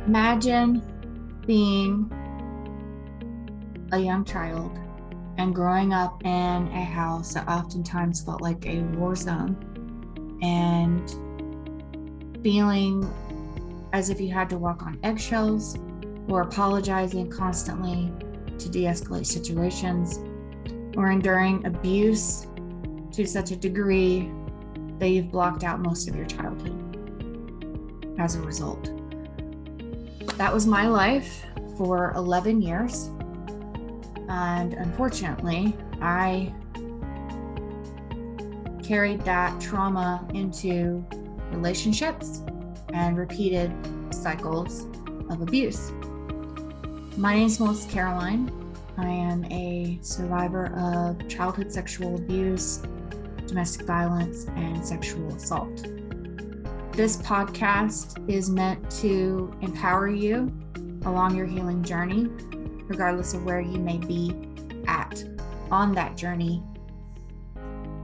Imagine being a young child and growing up in a house that oftentimes felt like a war zone and feeling as if you had to walk on eggshells or apologizing constantly to de-escalate situations or enduring abuse to such a degree that you've blocked out most of your childhood as a result. That was my life for 11 years. And unfortunately, I carried that trauma into relationships and repeated cycles of abuse. My name is Mullissa Caroline. I am a survivor of childhood sexual abuse, domestic violence, and sexual assault. This podcast is meant to empower you along your healing journey, regardless of where you may be at on that journey,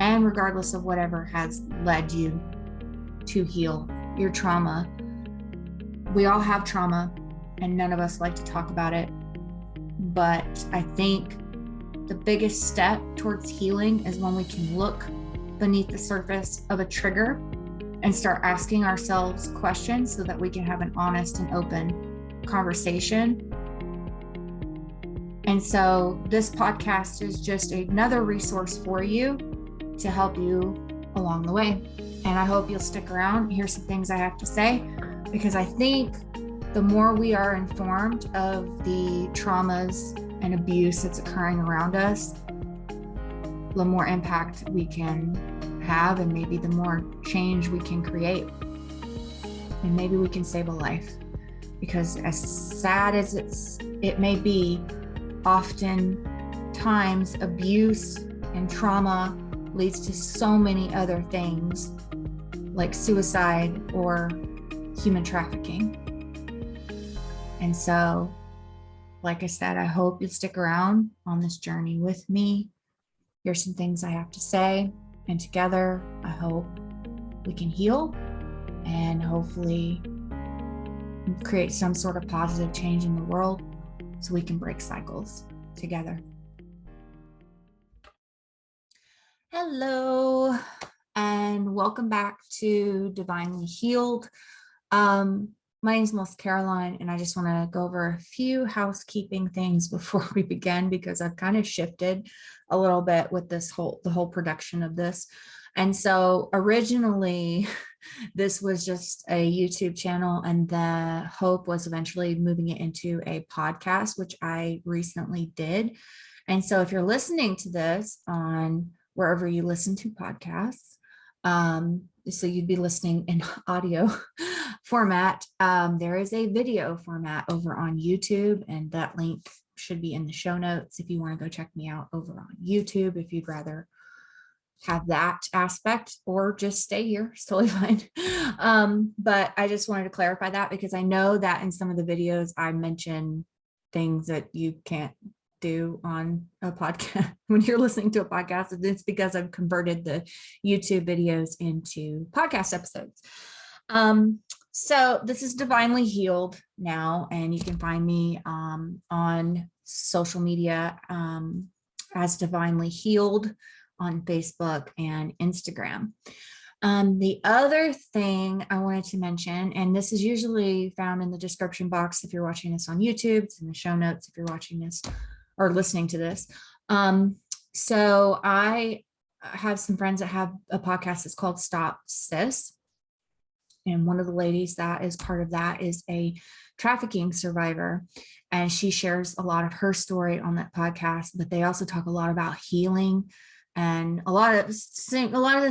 and regardless of whatever has led you to heal your trauma. We all have trauma, and none of us like to talk about it. But I think the biggest step towards healing is when we can look beneath the surface of a trigger and start asking ourselves questions so that we can have an honest and open conversation. And so this podcast is just another resource for you to help you along the way. And I hope you'll stick around. Here's some things I have to say, because I think the more we are informed of the traumas and abuse that's occurring around us, the more impact we can have, and maybe the more change we can create. And maybe we can save a life. Because as sad as it may be, oftentimes abuse and trauma leads to so many other things like suicide or human trafficking. And so, like I said, I hope you'll stick around on this journey with me. Here's some things I have to say, and together I hope we can heal and hopefully create some sort of positive change in the world so we can break cycles together. Hello, and welcome back to Divinely Healed. My name is Mullissa Caroline, and I just want to go over a few housekeeping things before we begin, because I've kind of shifted a little bit with the whole production of this. And so originally, this was just a YouTube channel, and the hope was eventually moving it into a podcast, which I recently did. And so if you're listening to this on wherever you listen to podcasts, so you'd be listening in audio format, there is a video format over on YouTube, and that link should be in the show notes if you want to go check me out over on YouTube if you'd rather have that aspect, or just stay here. It's totally fine. But I just wanted to clarify that, because I know that in some of the videos I mention things that you can't do on a podcast when you're listening to a podcast. And it's because I've converted the YouTube videos into podcast episodes. So this is Divinely Healed now, and you can find me on social media as Divinely Healed on Facebook and Instagram. The other thing I wanted to mention, and this is usually found in the description box if you're watching this on YouTube, it's in the show notes if you're watching this or listening to this. So I have some friends that have a podcast that's called Stop Sis. And one of the ladies that is part of that is a trafficking survivor. And she shares a lot of her story on that podcast, but they also talk a lot about healing and a lot of the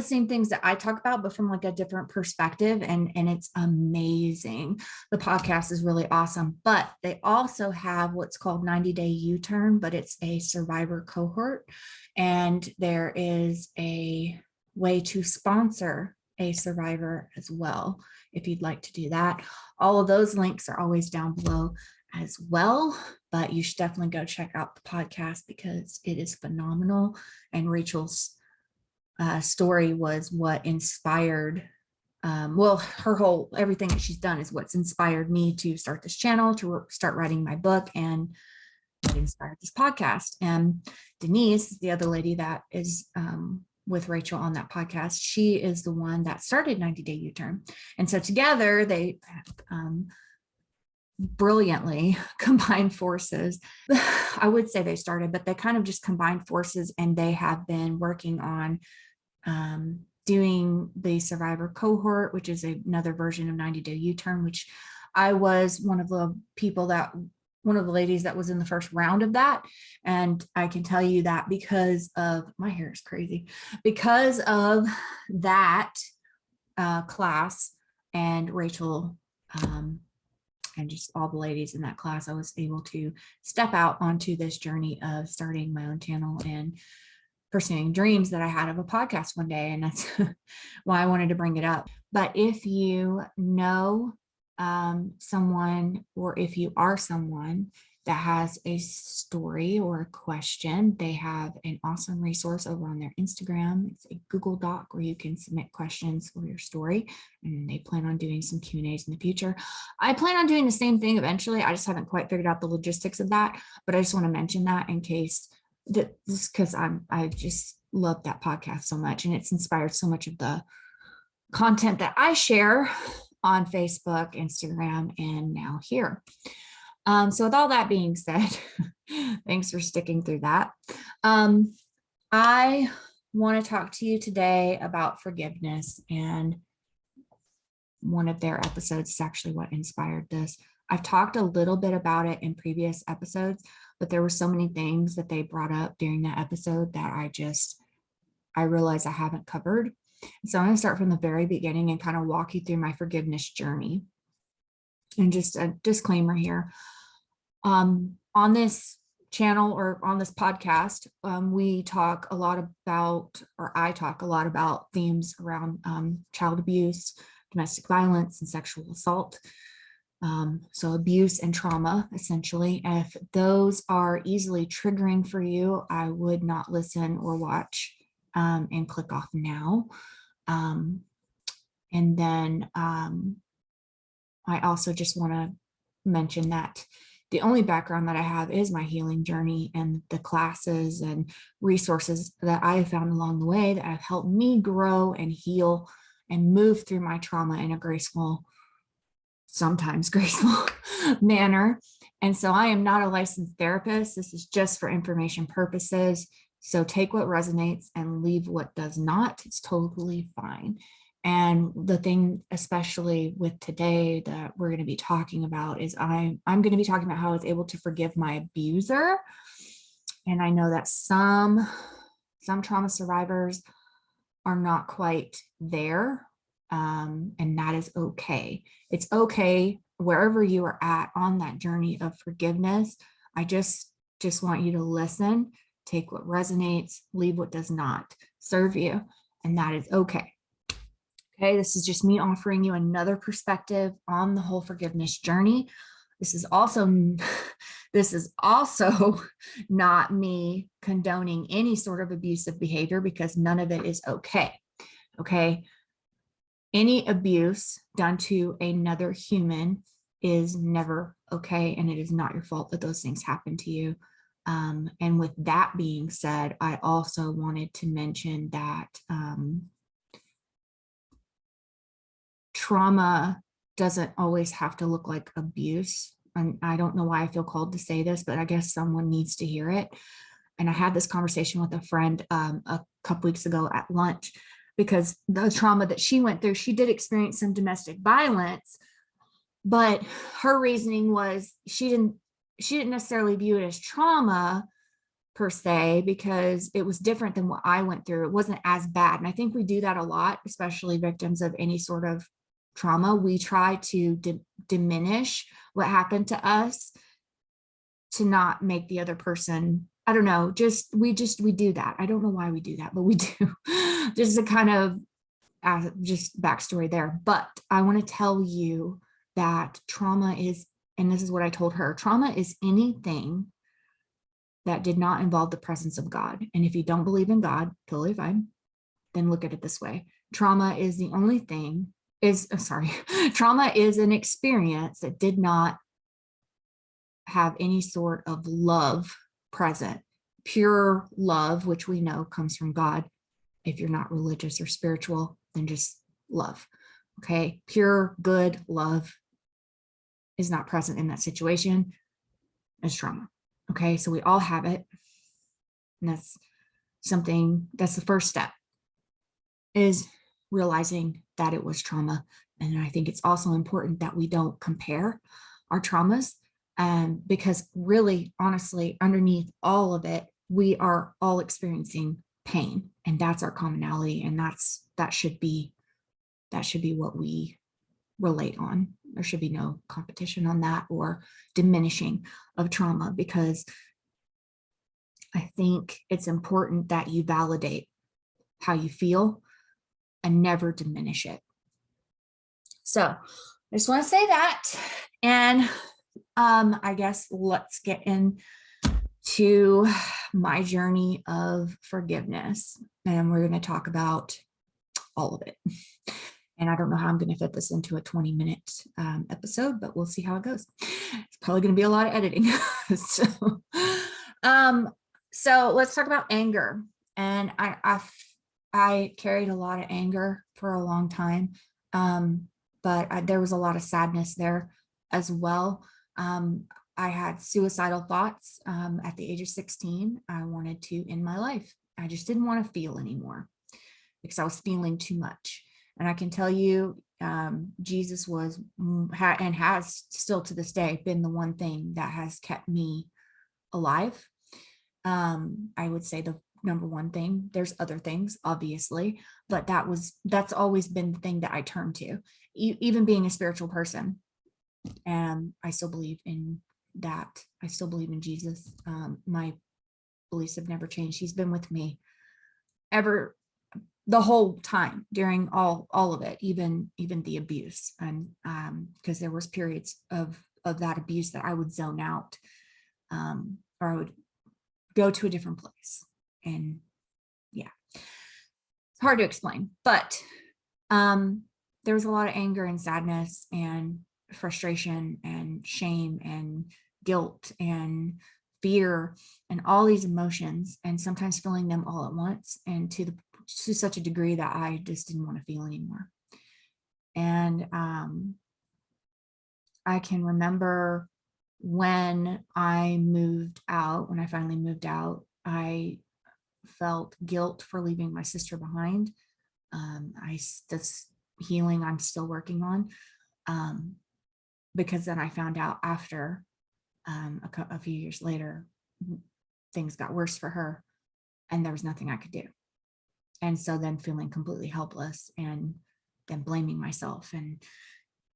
same things that I talk about, but from like a different perspective. And it's amazing. The podcast is really awesome, but they also have what's called 90-day U-turn, but it's a survivor cohort. And there is a way to sponsor a survivor as well, if you'd like to do that. All of those links are always down below as well, but you should definitely go check out the podcast because it is phenomenal. And Rachel's story was what inspired well, everything that she's done is what's inspired me to start this channel, to start writing my book, and what inspired this podcast. And Denise, the other lady that is with Rachel on that podcast, she is the one that started 90 Day U-Turn. And so together they brilliantly combined forces. I would say they started, but they kind of just combined forces, and they have been working on doing the survivor cohort, which is another version of 90 Day U-Turn, which I was one of the ladies that was in the first round of that. And I can tell you that because of, my hair is crazy, because of that class and Rachel, and just all the ladies in that class, I was able to step out onto this journey of starting my own channel and pursuing dreams that I had of a podcast one day. And that's why I wanted to bring it up. But if you know someone, or if you are someone that has a story or a question, they have an awesome resource over on their Instagram. It's a Google Doc where you can submit questions for your story, and they plan on doing some Q&As in the future. I plan on doing the same thing eventually. I just haven't quite figured out the logistics of that, but I just want to mention that in case that, just because I just love that podcast so much, and it's inspired so much of the content that I share on Facebook, Instagram, and now here. So with all that being said, thanks for sticking through that. I want to talk to you today about forgiveness, and one of their episodes is actually what inspired this. I've talked a little bit about it in previous episodes, but there were so many things that they brought up during that episode that I realized I haven't covered. So I'm going to start from the very beginning and kind of walk you through my forgiveness journey. And just a disclaimer here. On this channel, or on this podcast, we talk a lot about, or I talk a lot about, themes around child abuse, domestic violence, and sexual assault. So abuse and trauma, essentially. If those are easily triggering for you, I would not listen or watch, and click off now. And then I also just want to mention that the only background that I have is my healing journey and the classes and resources that I have found along the way that have helped me grow and heal and move through my trauma in a graceful, sometimes graceful manner. And so I am not a licensed therapist. This is just for information purposes. So take what resonates and leave what does not. It's totally fine. And the thing, especially with today, that we're going to be talking about is I'm going to be talking about how I was able to forgive my abuser. And I know that some trauma survivors are not quite there. And that is okay. It's okay wherever you are at on that journey of forgiveness. I just want you to listen, take what resonates, leave what does not serve you. And that is okay. Okay, this is just me offering you another perspective on the whole forgiveness journey. This is also not me condoning any sort of abusive behavior, because none of it is okay. Okay. Any abuse done to another human is never okay, and it is not your fault that those things happen to you. And with that being said, I also wanted to mention that trauma doesn't always have to look like abuse. And I don't know why I feel called to say this, but I guess someone needs to hear it. And I had this conversation with a friend a couple weeks ago at lunch, because the trauma that she went through, she did experience some domestic violence, but her reasoning was she didn't necessarily view it as trauma per se, because it was different than what I went through. It wasn't as bad. And I think we do that a lot, especially victims of any sort of trauma. We try to diminish what happened to us to not make the other person, I don't know, we do that. I don't know why we do that, but we do. Just a kind of just backstory there. But I want to tell you that trauma is, and this is what I told her, trauma is anything that did not involve the presence of God. And if you don't believe in God, totally fine, then look at it this way. Trauma is the only thing trauma is an experience that did not have any sort of love present, pure love, which we know comes from God. If you're not religious or spiritual, then just love. Okay. Pure, good love is not present in that situation. It's trauma. Okay. So we all have it. And that's the first step, is realizing that it was trauma. And I think it's also important that we don't compare our traumas, because really, honestly, underneath all of it, we are all experiencing pain, and that's our commonality. And that should be what we relate on. There should be no competition on that or diminishing of trauma, because I think it's important that you validate how you feel and never diminish it. So I just want to say that. And I guess let's get into my journey of forgiveness. And we're going to talk about all of it. And I don't know how I'm going to fit this into a 20-minute episode, but we'll see how it goes. It's probably going to be a lot of editing. So let's talk about anger. And I carried a lot of anger for a long time, but there was a lot of sadness there as well. I had suicidal thoughts at the age of 16. I wanted to end my life. I just didn't want to feel anymore because I was feeling too much. And I can tell you, Jesus was and has still to this day been the one thing that has kept me alive. I would say the number one thing. There's other things, obviously, but that's always been the thing that I turn to, even being a spiritual person. And I still believe in that. I still believe in Jesus. My beliefs have never changed. He's been with me ever, the whole time, during all of it, even the abuse. And because there was periods of that abuse that I would zone out, or I would go to a different place. And yeah, it's hard to explain, but there was a lot of anger and sadness and frustration and shame and guilt and fear and all these emotions, and sometimes feeling them all at once, and to such a degree that I just didn't want to feel anymore. And I can remember when I finally moved out, I felt guilt for leaving my sister behind. This healing I'm still working on, because then I found out after a few years later, things got worse for her and there was nothing I could do. And so then feeling completely helpless and then blaming myself, and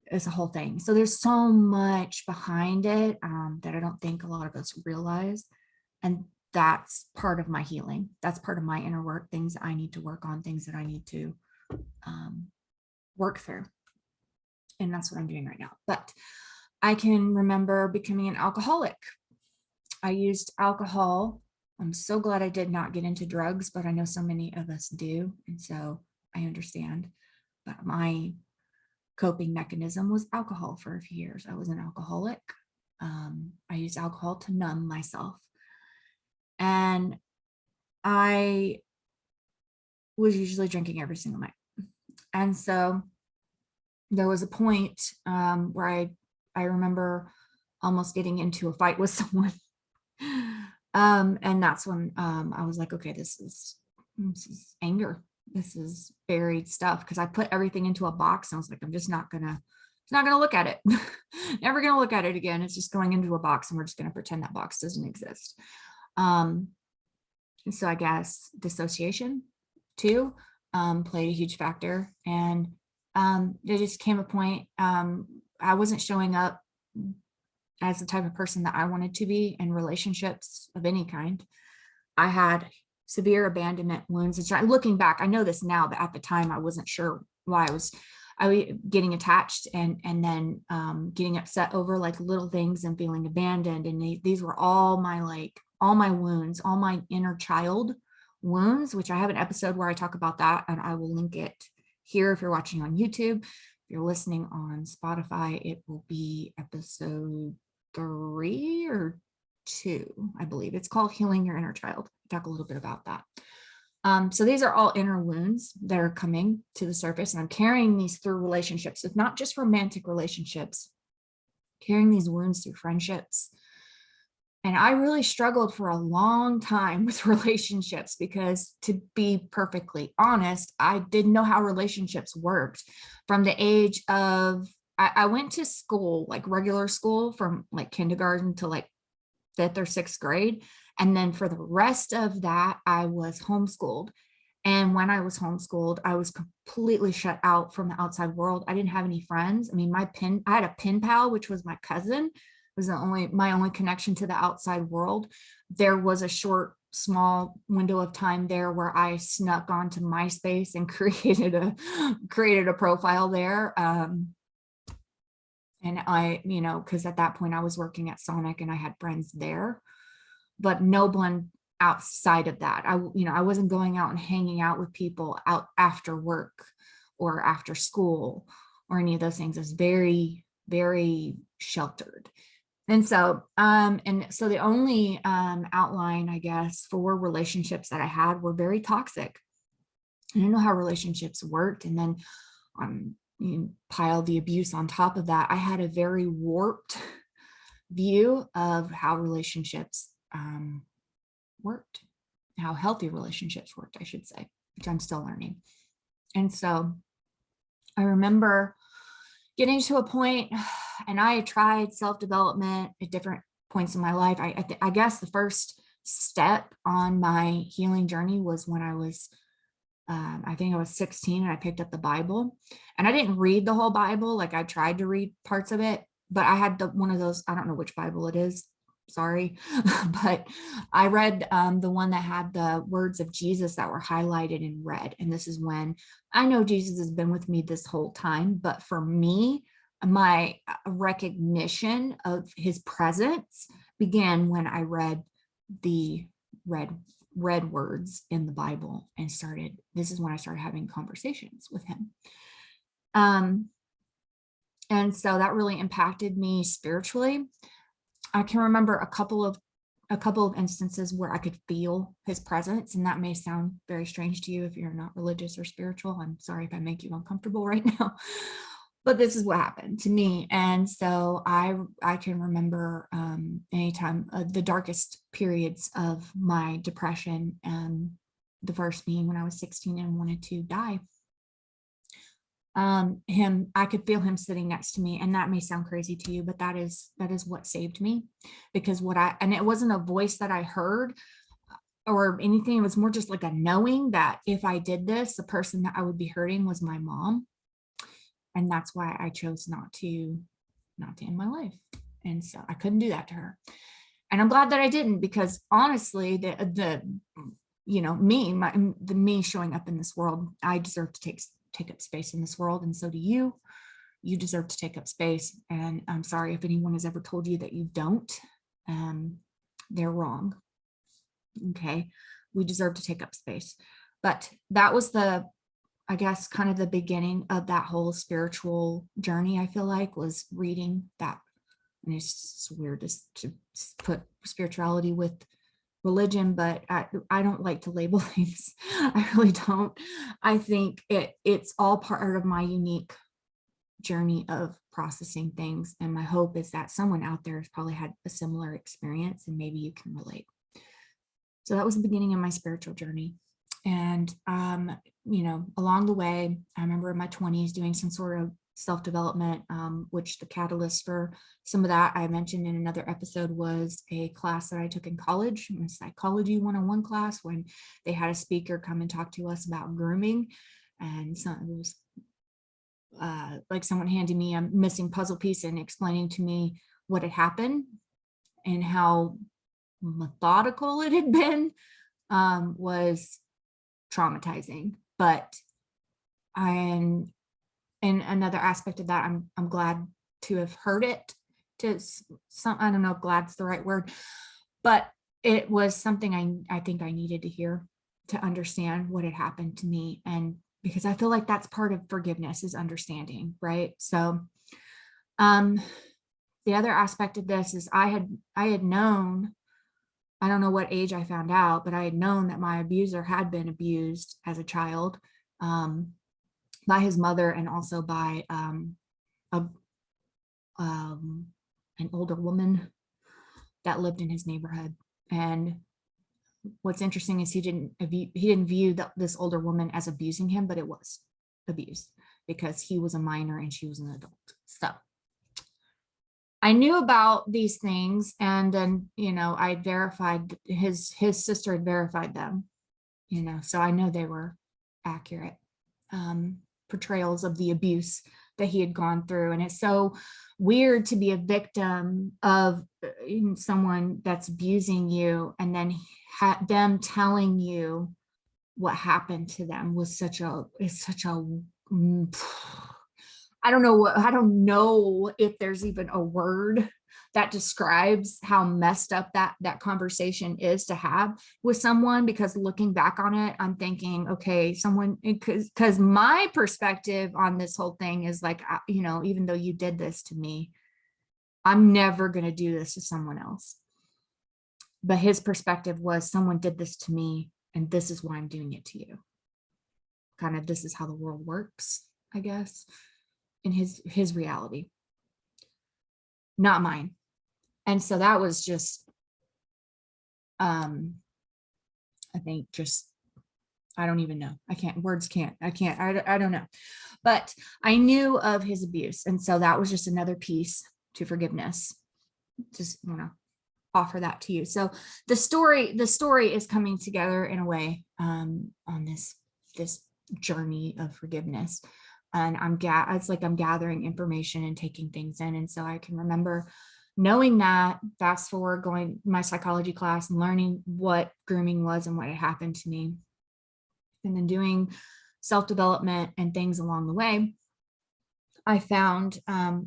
it's a whole thing. So there's so much behind it that I don't think a lot of us realize. And that's part of my healing. That's part of my inner work, things that I need to work on, things that I need to work through. And that's what I'm doing right now. But I can remember becoming an alcoholic. I used alcohol. I'm so glad I did not get into drugs, but I know so many of us do. And so I understand. But my coping mechanism was alcohol for a few years. I was an alcoholic. I used alcohol to numb myself. And I was usually drinking every single night. And so there was a point where I remember almost getting into a fight with someone. And that's when I was like, okay, this is anger. This is buried stuff. Because I put everything into a box and I was like, I'm just not gonna look at it. Never gonna look at it again. It's just going into a box and we're just gonna pretend that box doesn't exist. So I guess dissociation too played a huge factor. And there just came a point I wasn't showing up as the type of person that I wanted to be in relationships of any kind. I had severe abandonment wounds. And looking back, I know this now, but at the time I wasn't sure why I was getting attached and then getting upset over like little things and feeling abandoned. And these were all my wounds, all my inner child wounds, which I have an episode where I talk about that, and I will link it here if you're watching on YouTube. you're listening on Spotify, it will be episode 3 or 2, I believe. It's called Healing Your Inner Child. I'll talk a little bit about that. So these are all inner wounds that are coming to the surface, and I'm carrying these through relationships. It's not just romantic relationships, carrying these wounds through friendships. And I really struggled for a long time with relationships because, to be perfectly honest, I didn't know how relationships worked. From the age of, I went to school, like regular school, from like kindergarten to like 5th or 6th grade. And then for the rest of that, I was homeschooled. And when I was homeschooled, I was completely shut out from the outside world. I didn't have any friends. I mean, I had a pen pal, which was my cousin. It was my only connection to the outside world. There was a short, small window of time there where I snuck onto MySpace and created a profile there. And I, because at that point I was working at Sonic and I had friends there, but no one outside of that. I wasn't going out and hanging out with people out after work or after school or any of those things. It was very, very sheltered. And so the only outline, I guess, for relationships that I had were very toxic. I didn't know how relationships worked. And then you pile the abuse on top of that. I had a very warped view of how relationships worked, how healthy relationships worked, I should say, which I'm still learning. And so I remember getting to a point, and I tried self-development at different points in my life. I guess the first step on my healing journey was when I was, I think I was 16, and I picked up the Bible. And I didn't read the whole Bible. Like, I tried to read parts of it, but I had one of those, I don't know which Bible it is, sorry, but I read the one that had the words of Jesus that were highlighted in red. And this is when I know Jesus has been with me this whole time, but for me, my recognition of his presence began when I read the red words in the Bible and this is when I started having conversations with him. And so that really impacted me spiritually. I can remember a couple of instances where I could feel his presence, and that may sound very strange to you if you're not religious or spiritual. I'm sorry if I make you uncomfortable right now, but this is what happened to me. And so I can remember anytime the darkest periods of my depression, the first being when I was 16 and wanted to die. I could feel him sitting next to me, and that may sound crazy to you, but that is what saved me, because and it wasn't a voice that I heard or anything. It was more just like a knowing that if I did this, the person that I would be hurting was my mom. And that's why I chose not to end my life. And so I couldn't do that to her. And I'm glad that I didn't, because honestly, me showing up in this world, I deserve to take up space in this world, and so do you. You deserve to take up space. And I'm sorry if anyone has ever told you that you don't. They're wrong. Okay, we deserve to take up space. But that was I guess, kind of the beginning of that whole spiritual journey. I feel like was reading that. And it's weird to put spirituality with religion, but I don't like to label things. I really don't. I think it's all part of my unique journey of processing things. And my hope is that someone out there has probably had a similar experience, and maybe you can relate. So that was the beginning of my spiritual journey. And, along the way, I remember in my 20s doing some sort of self-development, which the catalyst for some of that I mentioned in another episode was a class that I took in college, a psychology 101 class, when they had a speaker come and talk to us about grooming. And so it was like someone handing me a missing puzzle piece and explaining to me what had happened and how methodical it had been, was traumatizing. But and another aspect of that, I'm glad to have heard it. I don't know if glad's the right word, but it was something I think I needed to hear to understand what had happened to me. And because I feel like that's part of forgiveness, is understanding, right? So um, the other aspect of this is I had known, I don't know what age I found out, but I had known that my abuser had been abused as a child, by his mother, and also by a, an older woman that lived in his neighborhood. And what's interesting is he didn't view this older woman as abusing him, but it was abuse because he was a minor and she was an adult. So I knew about these things, and then, I verified, his sister had verified them, so I know they were accurate portrayals of the abuse that he had gone through. And it's so weird to be a victim of someone that's abusing you, and then them telling you what happened to them was such a I don't know if there's even a word that describes how messed up that conversation is to have with someone, because looking back on it, I'm thinking, okay, because my perspective on this whole thing is like, even though you did this to me, I'm never going to do this to someone else. But his perspective was, someone did this to me, and this is why I'm doing it to you. Kind of, this is how the world works, I guess, in his reality, not mine. And so that was just, I think just, I don't even know. I don't know. But I knew of his abuse. And so that was just another piece to forgiveness. Just want to offer that to you. So the story is coming together in a way on this journey of forgiveness. And it's like I'm gathering information and taking things in. And so I can remember knowing that, fast forward, going my psychology class and learning what grooming was and what had happened to me, and then doing self-development and things along the way. I found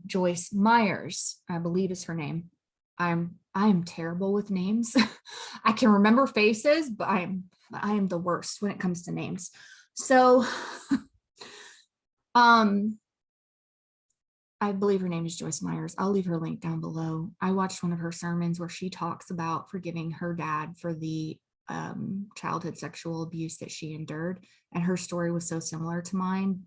Joyce Myers, I believe is her name. I am terrible with names. I can remember faces, but I am the worst when it comes to names. So I believe her name is Joyce Myers. I'll leave her link down below. I watched one of her sermons where she talks about forgiving her dad for the childhood sexual abuse that she endured. And her story was so similar to mine.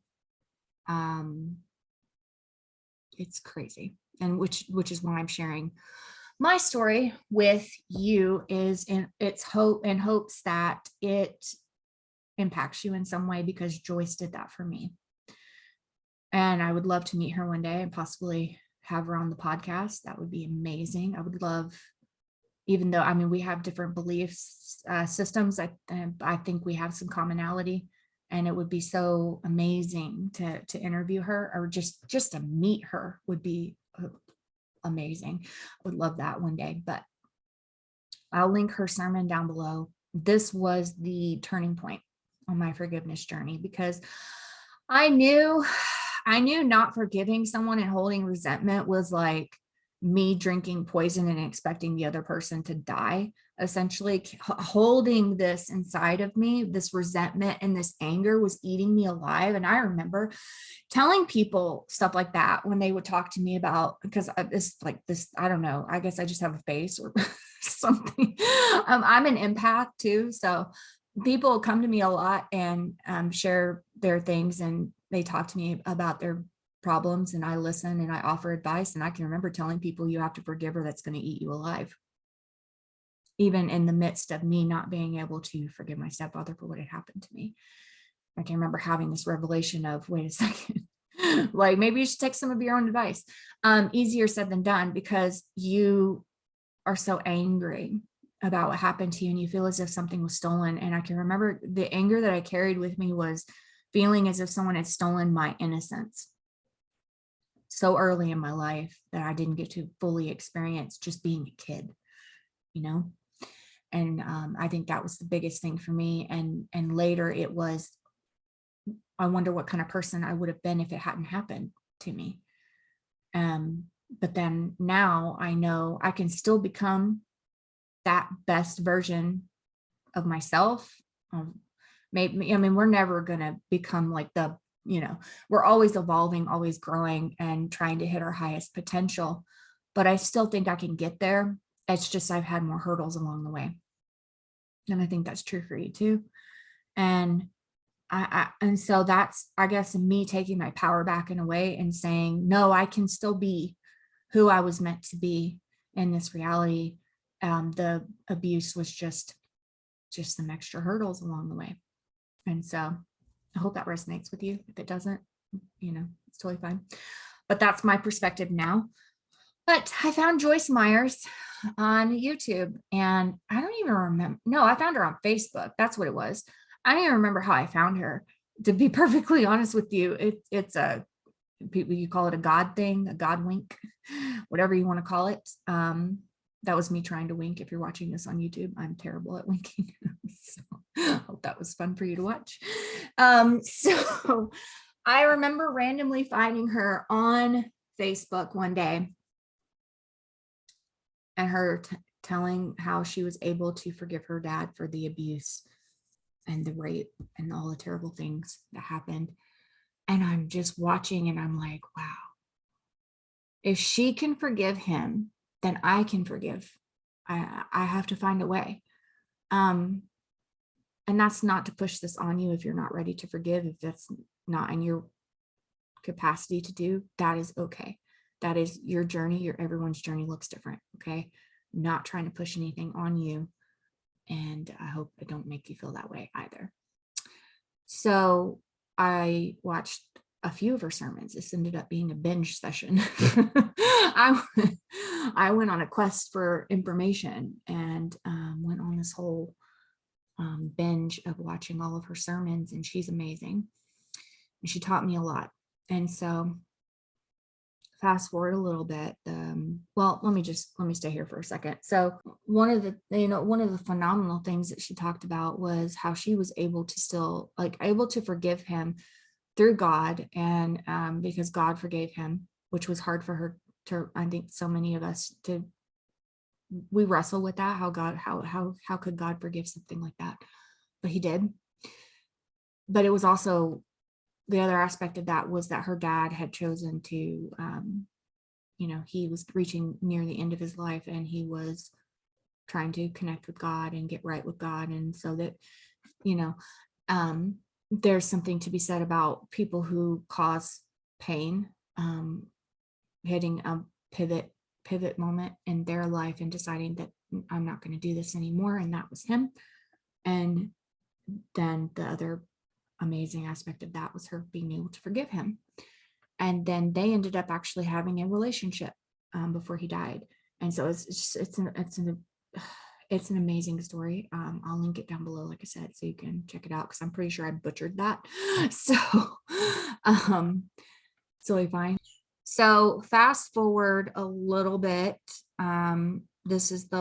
It's crazy. And which is why I'm sharing my story with you, is in hopes that it impacts you in some way, because Joyce did that for me. And I would love to meet her one day and possibly have her on the podcast. That would be amazing. I would love, even though, we have different beliefs, systems, I think we have some commonality, and it would be so amazing to interview her, or just to meet her would be amazing. I would love that one day, but I'll link her sermon down below. This was the turning point on my forgiveness journey, because I knew not forgiving someone and holding resentment was like me drinking poison and expecting the other person to die. Essentially, holding this inside of me, this resentment and this anger, was eating me alive. And I remember telling people stuff like that when they would talk to me about, because I don't know, I guess I just have a face or something. I'm an empath too. So people come to me a lot and share their things, and they talk to me about their problems, and I listen and I offer advice. And I can remember telling people, you have to forgive her, that's going to eat you alive. Even in the midst of me not being able to forgive my stepfather for what had happened to me. I can remember having this revelation of, wait a second, like maybe you should take some of your own advice. Easier said than done, because you are so angry about what happened to you, and you feel as if something was stolen. And I can remember the anger that I carried with me was feeling as if someone had stolen my innocence so early in my life that I didn't get to fully experience just being a kid, And I think that was the biggest thing for me. And later it was, I wonder what kind of person I would have been if it hadn't happened to me. But then now I know I can still become that best version of myself, maybe, I mean, we're never going to become like the, we're always evolving, always growing and trying to hit our highest potential. But I still think I can get there. It's just I've had more hurdles along the way. And I think that's true for you too. And and so that's, I guess, me taking my power back in a way and saying, no, I can still be who I was meant to be in this reality. The abuse was just some extra hurdles along the way. And so I hope that resonates with you. If it doesn't, it's totally fine. But that's my perspective now. But I found Joyce Myers on YouTube, and I don't even remember. No, I found her on Facebook. That's what it was. I don't even remember how I found her. To be perfectly honest with you, it's a, people, you call it a God thing, a God wink, whatever you want to call it. That was me trying to wink. If you're watching this on YouTube, I'm terrible at winking. So I hope that was fun for you to watch. So I remember randomly finding her on Facebook one day, and her telling how she was able to forgive her dad for the abuse and the rape and all the terrible things that happened. And I'm just watching and I'm like, wow, if she can forgive him, then I can forgive. I have to find a way. And that's not to push this on you if you're not ready to forgive. If that's not in your capacity to do, that is okay. That is your journey. Everyone's journey looks different. Okay. Not trying to push anything on you. And I hope I don't make you feel that way either. So I watched a few of her sermons. This ended up being a binge session. I went on a quest for information and went on this whole binge of watching all of her sermons, and she's amazing. And she taught me a lot. And so fast forward a little bit. Well, let me stay here for a second. So one of the phenomenal things that she talked about was how she was able to forgive him through God, and because God forgave him, which was hard for her to, I think so many of us we wrestle with that. How could God forgive something like that? But he did. But it was also, the other aspect of that was that her dad had chosen to, he was reaching near the end of his life, and he was trying to connect with God and get right with God. And so that, there's something to be said about people who cause pain, hitting a pivot moment in their life and deciding that I'm not going to do this anymore. And that was him. And then the other amazing aspect of that was her being able to forgive him. And then they ended up actually having a relationship before he died. And so it's an amazing story. I'll link it down below, like I said, so you can check it out, because I'm pretty sure I butchered that. So it's really fine. So fast forward a little bit. This is I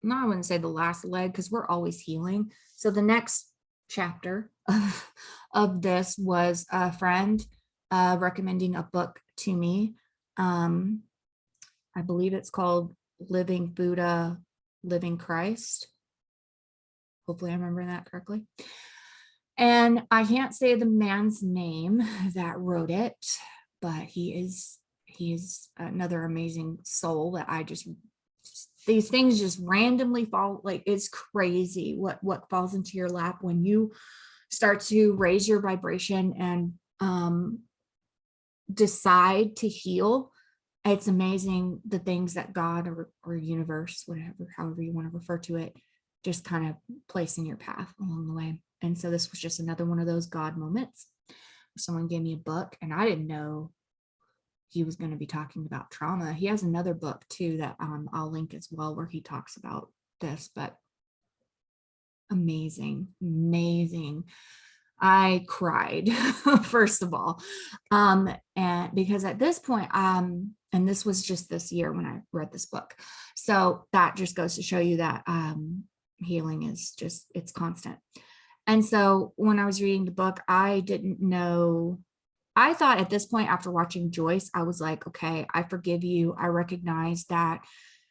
wouldn't say the last leg, because we're always healing. So the next chapter of this was a friend recommending a book to me. I believe it's called Living Buddha, Living Christ. Hopefully I'm remembering that correctly. And I can't say the man's name that wrote it, but he is another amazing soul that these things just randomly fall. Like, it's crazy what falls into your lap when you start to raise your vibration and decide to heal. It's amazing the things that God or universe, however you want to refer to it, just kind of place in your path along the way. And so this was just another one of those God moments. Someone gave me a book, and I didn't know he was going to be talking about trauma. He has another book too that I'll link as well, where he talks about this. But amazing. I cried first of all, and because at this point, and this was just this year when I read this book, so that just goes to show you that healing is it's constant. And so when I was reading the book, I didn't know. I thought at this point, after watching Joyce, I was like, okay, I forgive you. I recognize that,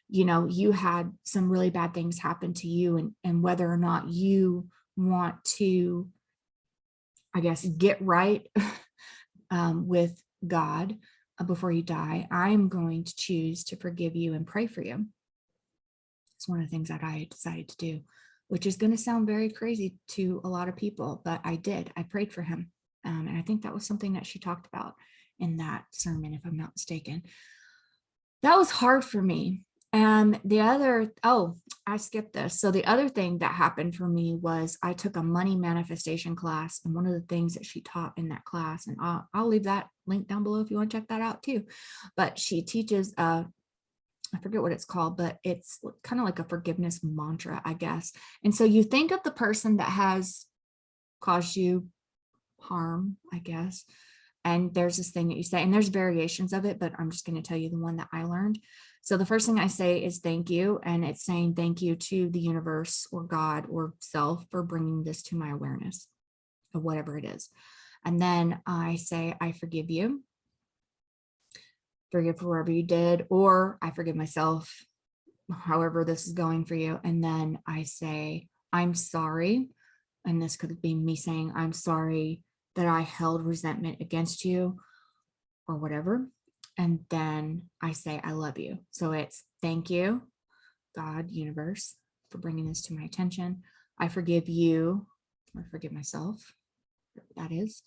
you had some really bad things happen to you, and whether or not you want to, I guess, get right with God before you die, I'm going to choose to forgive you and pray for you. It's one of the things that I decided to do, which is going to sound very crazy to a lot of people, but I did. I prayed for him. And I think that was something that she talked about in that sermon, if I'm not mistaken. That was hard for me. And the other, I skipped this. So the other thing that happened for me was I took a money manifestation class. And one of the things that she taught in that class, and I'll leave that link down below if you want to check that out too. But she teaches, I forget what it's called, but it's kind of like a forgiveness mantra, I guess. And so you think of the person that has caused you harm, I guess. And there's this thing that you say, and there's variations of it, but I'm just going to tell you the one that I learned. So the first thing I say is thank you. And it's saying thank you to the universe or God or self for bringing this to my awareness of whatever it is. And then I say, I forgive you. Forgive for whatever you did, or I forgive myself, however this is going for you. And then I say, I'm sorry. And this could be me saying, I'm sorry that I held resentment against you or whatever. And then I say, I love you. So it's thank you, God, universe, for bringing this to my attention. I forgive you, or forgive myself, that is.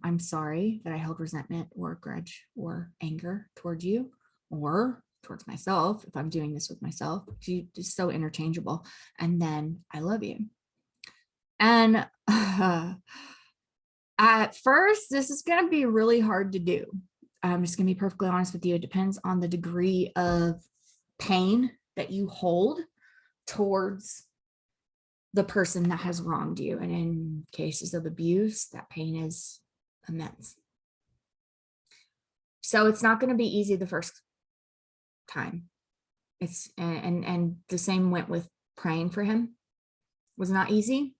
I'm sorry that I held resentment or grudge or anger towards you or towards myself, if I'm doing this with myself. It's so interchangeable. And then I love you. And at first, this is going to be really hard to do. I'm just going to be perfectly honest with you. It depends on the degree of pain that you hold towards the person that has wronged you. And in cases of abuse, that pain is immense. So it's not going to be easy the first time. It's and the same went with praying for him. It was not easy.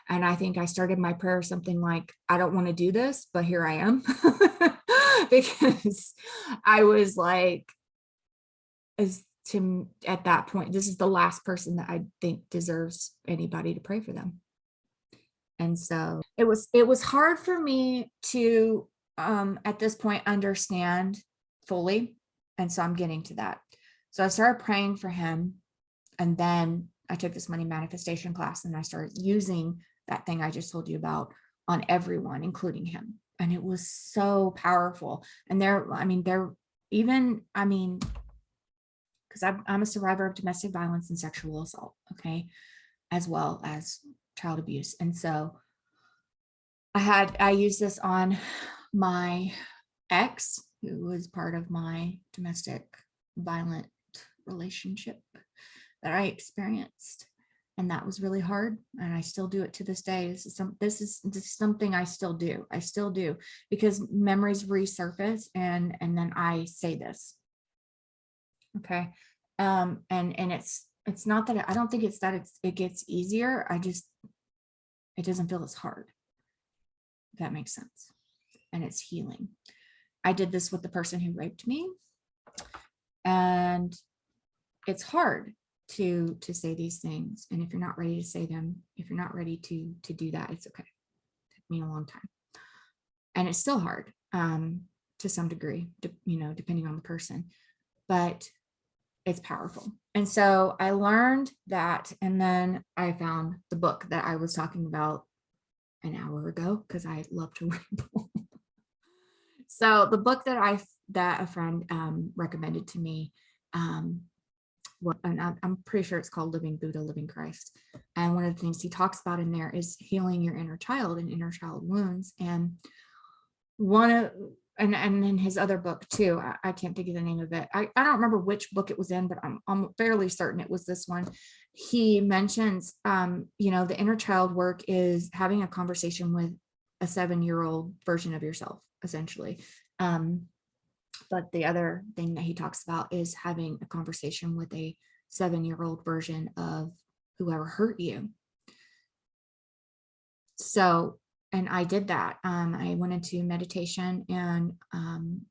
And I think I started my prayer something like, I don't want to do this, but here I am. Because I was like, at that point, this is the last person that I think deserves anybody to pray for them. And so it was hard for me to, at this point, understand fully. And so I'm getting to that. So I started praying for him. And then I took this money manifestation class and I started using that thing I just told you about on everyone, including him. And it was so powerful. And because I'm a survivor of domestic violence and sexual assault, okay, as well as child abuse. And so I used this on my ex, who was part of my domestic violent relationship that I experienced. And that was really hard. And I still do it to this day. This is something I still do. I still do, because memories resurface and then I say this. Okay. And it's not that I don't think it's that it gets easier. It doesn't feel as hard. If that makes sense. And it's healing. I did this with the person who raped me. And it's hard to say these things. And if you're not ready to say them, if you're not ready to do that, it's okay. It took me a long time. And it's still hard to some degree, depending on the person, but it's powerful. And so I learned that, and then I found the book that I was talking about an hour ago, because I love to ramble. So the book that a friend recommended to me, and I'm pretty sure it's called Living Buddha, Living Christ. And one of the things he talks about in there is healing your inner child and inner child wounds. And and in his other book too, I can't think of the name of it. I don't remember which book it was in, but I'm fairly certain it was this one. He mentions, the inner child work is having a conversation with a 7-year-old version of yourself, essentially. But the other thing that he talks about is having a conversation with a 7-year-old version of whoever hurt you. So, and I did that. I went into meditation and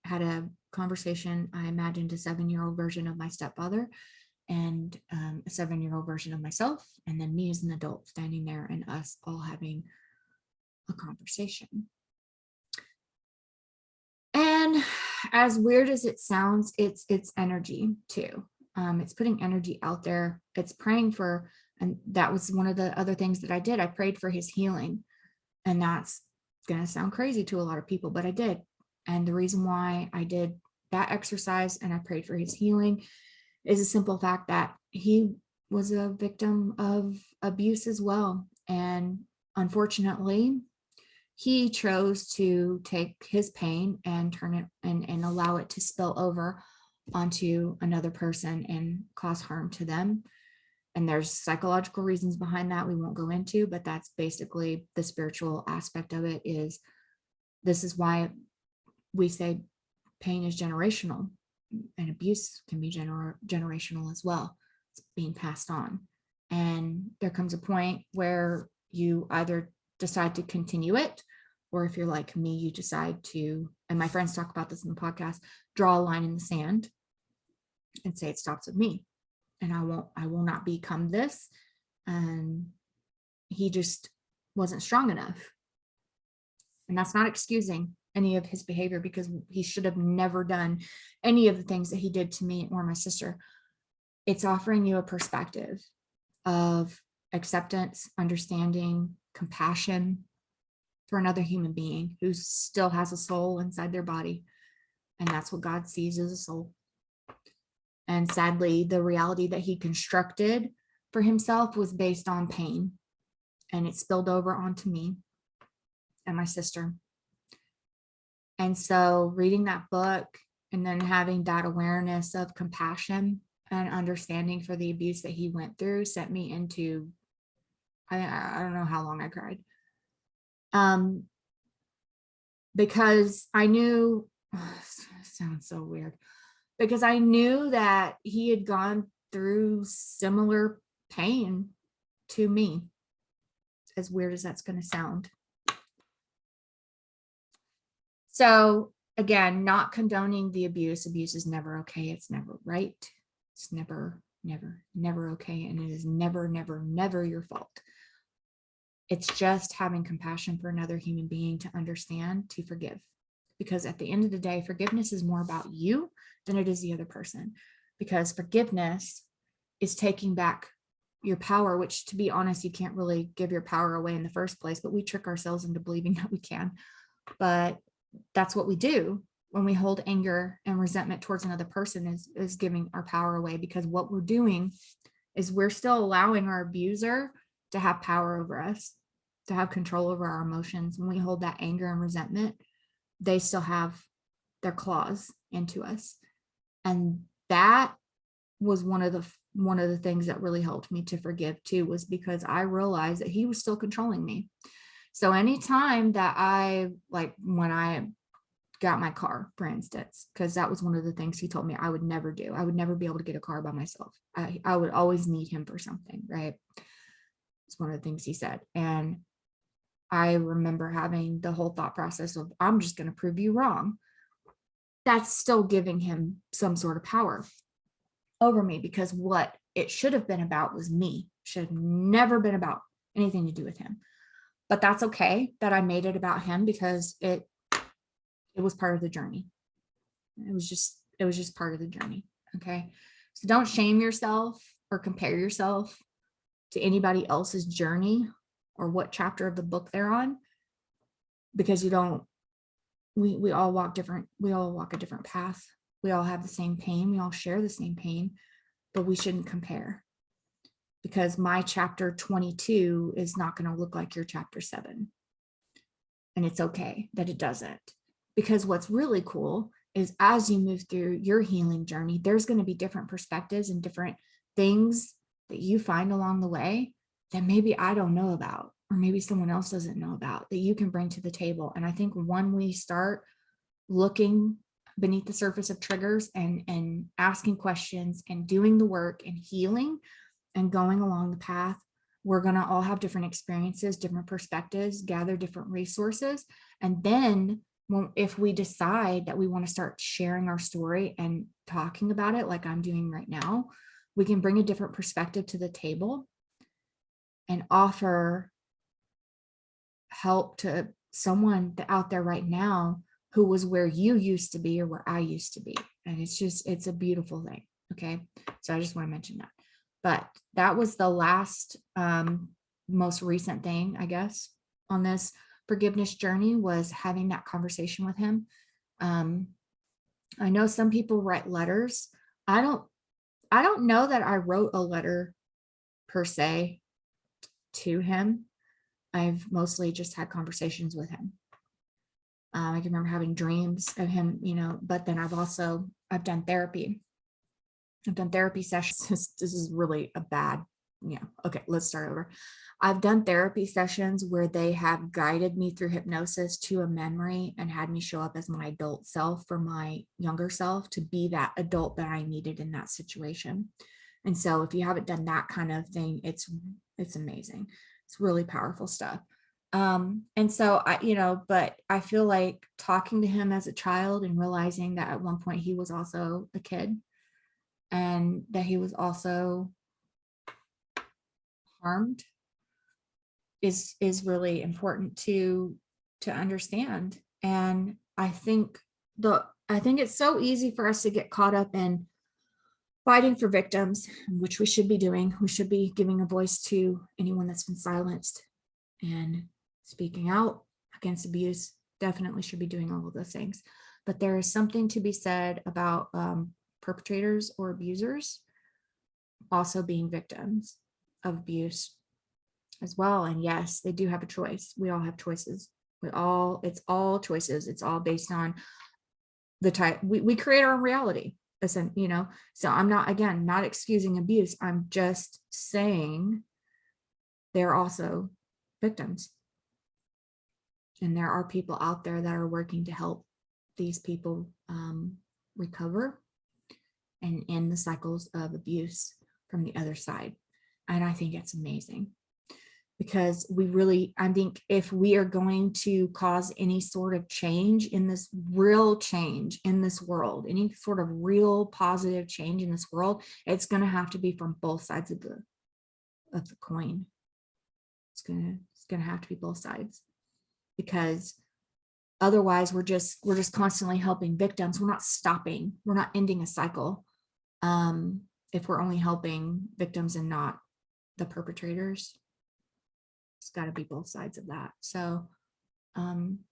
had a conversation. I imagined a 7-year-old version of my stepfather. and a 7-year-old version of myself, and then me as an adult standing there and us all having a conversation. And as weird as it sounds, it's energy too. It's putting energy out there. It's praying for, and that was one of the other things that I did. I prayed for his healing. And that's going to sound crazy to a lot of people, but I did. And the reason why I did that exercise and I prayed for his healing is a simple fact that he was a victim of abuse as well. And unfortunately, he chose to take his pain and turn it and allow it to spill over onto another person and cause harm to them. And there's psychological reasons behind that we won't go into, but that's basically the spiritual aspect of it. Is this is why we say pain is generational, and abuse can be generational as well. It's being passed on. And there comes a point where you either decide to continue it, or if you're like me, you decide to, and my friends talk about this in the podcast, draw a line in the sand and say it stops with me, and I will not become this. And he just wasn't strong enough. And that's not excusing any of his behavior, because he should have never done any of the things that he did to me or my sister. It's offering you a perspective of acceptance, understanding, compassion for another human being who still has a soul inside their body. And that's what God sees as a soul. And sadly, the reality that he constructed for himself was based on pain, and it spilled over onto me and my sister. And so reading that book and then having that awareness of compassion and understanding for the abuse that he went through sent me into, I don't know how long I cried. Because I knew, it sounds so weird, because I knew that he had gone through similar pain to me, as weird as that's going to sound. So again, not condoning the abuse. Abuse is never okay. It's never right. It's never okay. And it is never your fault. It's just having compassion for another human being to understand, to forgive. Because at the end of the day, forgiveness is more about you than it is the other person. Because forgiveness is taking back your power, which, to be honest, you can't really give your power away in the first place, but we trick ourselves into believing that we can. But that's what we do when we hold anger and resentment towards another person, is giving our power away, because what we're doing is we're still allowing our abuser to have power over us, to have control over our emotions. When we hold that anger and resentment, they still have their claws into us. And that was one of the things that really helped me to forgive too, was because I realized that he was still controlling me. So anytime that when I got my car, for instance, because that was one of the things he told me I would never do. I would never be able to get a car by myself. I would always need him for something, right? It's one of the things he said. And I remember having the whole thought process of, I'm just going to prove you wrong. That's still giving him some sort of power over me, because what it should have been about was me. Should have never been about anything to do with him. But that's okay that I made it about him, because it was part of the journey. It was just part of the journey. Okay. So don't shame yourself or compare yourself to anybody else's journey or what chapter of the book they're on, because we all walk a different path. We all have the same pain. We all share the same pain, but we shouldn't compare, because my chapter 22 is not going to look like your chapter 7. And it's okay that it doesn't, because what's really cool is as you move through your healing journey, there's going to be different perspectives and different things that you find along the way that maybe I don't know about, or maybe someone else doesn't know about, that you can bring to the table. And I think when we start looking beneath the surface of triggers and asking questions and doing the work and healing and going along the path, we're going to all have different experiences, different perspectives, gather different resources. And then if we decide that we want to start sharing our story and talking about it like I'm doing right now, we can bring a different perspective to the table and offer help to someone out there right now who was where you used to be or where I used to be. And it's a beautiful thing. Okay. So I just want to mention that. But that was the last, most recent thing, I guess, on this forgiveness journey, was having that conversation with him. I know some people write letters. I don't know that I wrote a letter per se to him. I've mostly just had conversations with him. I can remember having dreams of him, but then I've done therapy. I've done therapy sessions. This is really a bad, okay, let's start over. I've done therapy sessions where they have guided me through hypnosis to a memory and had me show up as my adult self for my younger self to be that adult that I needed in that situation. And so if you haven't done that kind of thing, it's amazing. It's really powerful stuff. And so but I feel like talking to him as a child and realizing that at one point he was also a kid and that he was also harmed is really important to understand. And I think it's so easy for us to get caught up in fighting for victims, which we should be doing. We should be giving a voice to anyone that's been silenced and speaking out against abuse. Definitely should be doing all of those things. But there is something to be said about perpetrators or abusers also being victims of abuse as well. And yes, they do have a choice. We all have choices. It's all choices. It's all based on the type we create our own reality. Listen, so I'm not excusing abuse. I'm just saying they're also victims. And there are people out there that are working to help these people recover and end the cycles of abuse from the other side. And I think it's amazing, because I think if we are going to cause any sort of change in this real change in this world, any sort of real positive change in this world, it's going to have to be from both sides of the coin. It's going to have to be both sides, because otherwise we're just constantly helping victims. We're not ending a cycle. If we're only helping victims and not the perpetrators. It's got to be both sides of that. So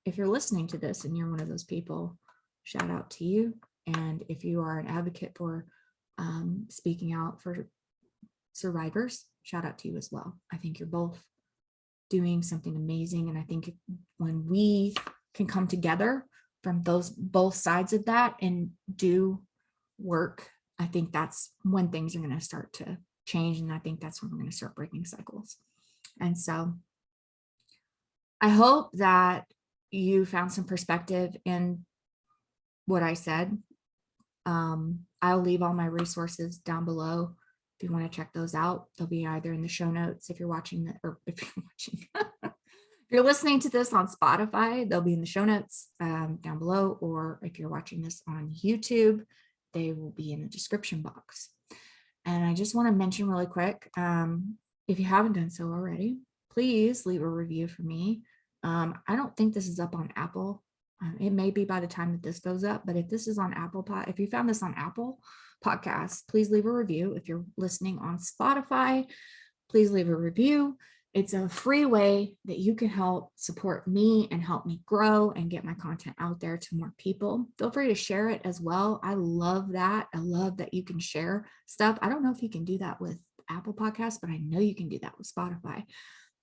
if you're listening to this and you're one of those people, shout out to you. And if you are an advocate for speaking out for survivors, shout out to you as well. I think you're both doing something amazing. And I think when we can come together from both sides of that and do work, I think that's when things are going to start to change. And I think that's when we're going to start breaking cycles. And so I hope that you found some perspective in what I said. I'll leave all my resources down below if you want to check those out. They'll be either in the show notes if you're watching or if you're watching if you're listening to this on Spotify, they'll be in the show notes down below, or if you're watching this on YouTube, they will be in the description box. And I just want to mention really quick, if you haven't done so already, please leave a review for me. I don't think this is up on Apple. It may be by the time that this goes up, but if this is on if you found this on Apple Podcasts, please leave a review. If you're listening on Spotify, please leave a review. It's a free way that you can help support me and help me grow and get my content out there to more people. Feel free to share it as well. I love that. I love that you can share stuff. I don't know if you can do that with Apple Podcasts, but I know you can do that with Spotify.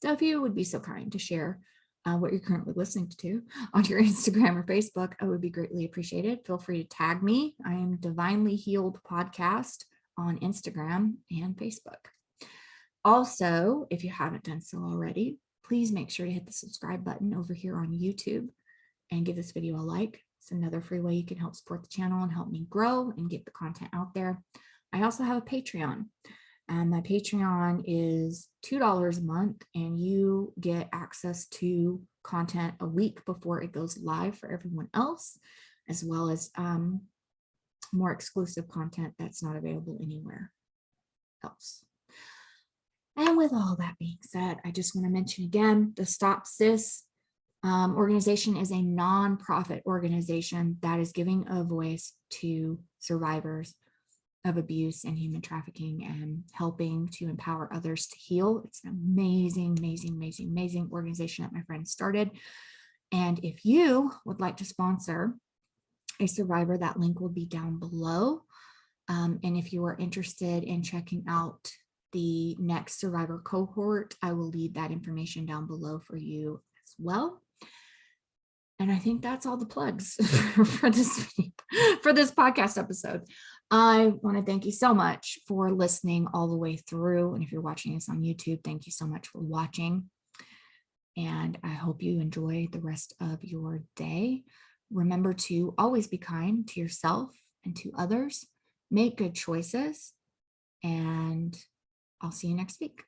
So if you would be so kind to share what you're currently listening to on your Instagram or Facebook, I would be greatly appreciated. Feel free to tag me. I am Divinely Healed Podcast on Instagram and Facebook. Also, if you haven't done so already, please make sure to hit the subscribe button over here on YouTube and give this video a like. It's another free way you can help support the channel and help me grow and get the content out there. I also have a Patreon, and my Patreon is $2 a month, and you get access to content a week before it goes live for everyone else, as well as more exclusive content that's not available anywhere. else. And with all that being said, I just want to mention again, the Stop Cis organization is a nonprofit organization that is giving a voice to survivors of abuse and human trafficking and helping to empower others to heal. It's an amazing, amazing, amazing, amazing organization that my friend started. And if you would like to sponsor a survivor, that link will be down below. And if you are interested in checking out the next survivor cohort, I will leave that information down below for you as well. And I think that's all the plugs for this podcast episode. I want to thank you so much for listening all the way through. And if you're watching this on YouTube, thank you so much for watching. And I hope you enjoy the rest of your day. Remember to always be kind to yourself and to others. Make good choices. And I'll see you next week.